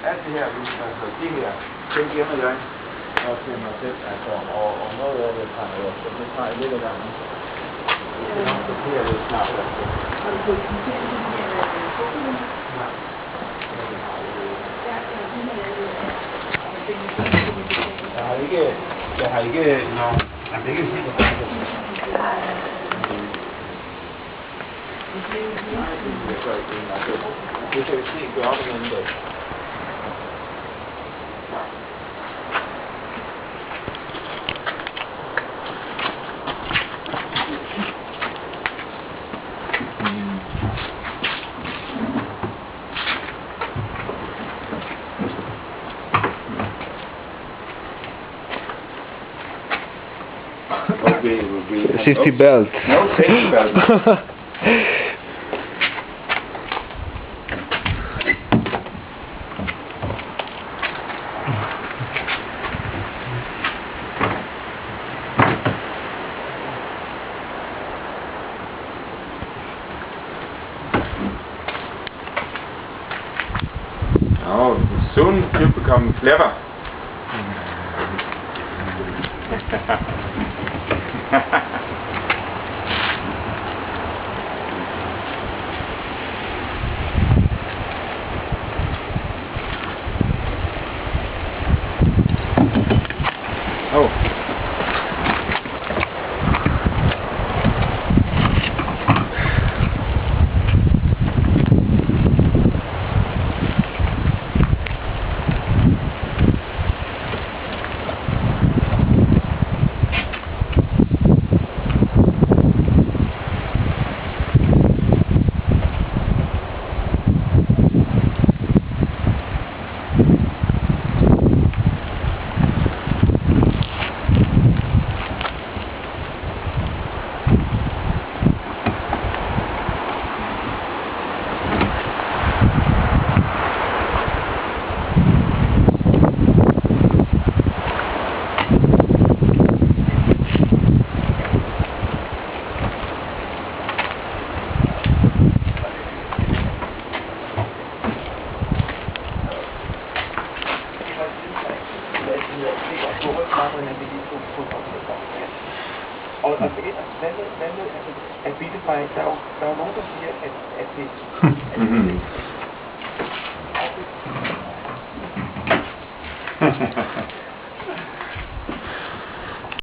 alt det her, altså det her, den gemmer jeg også til mig selv, altså, og noget af det tager jeg også, det tager jeg lidt af gangen. Det er nok, det er lidt snart, altså. Har du fået kommenteret de her fotoene? Nej. Jeg har ikke, jeg har ikke set det. Det kan vi se gøre op en anden dag. Safety belt. No safety belt. Oh, soon you become clever. Oh. Og hvad med Abilify, der er jo nogen, der siger, at det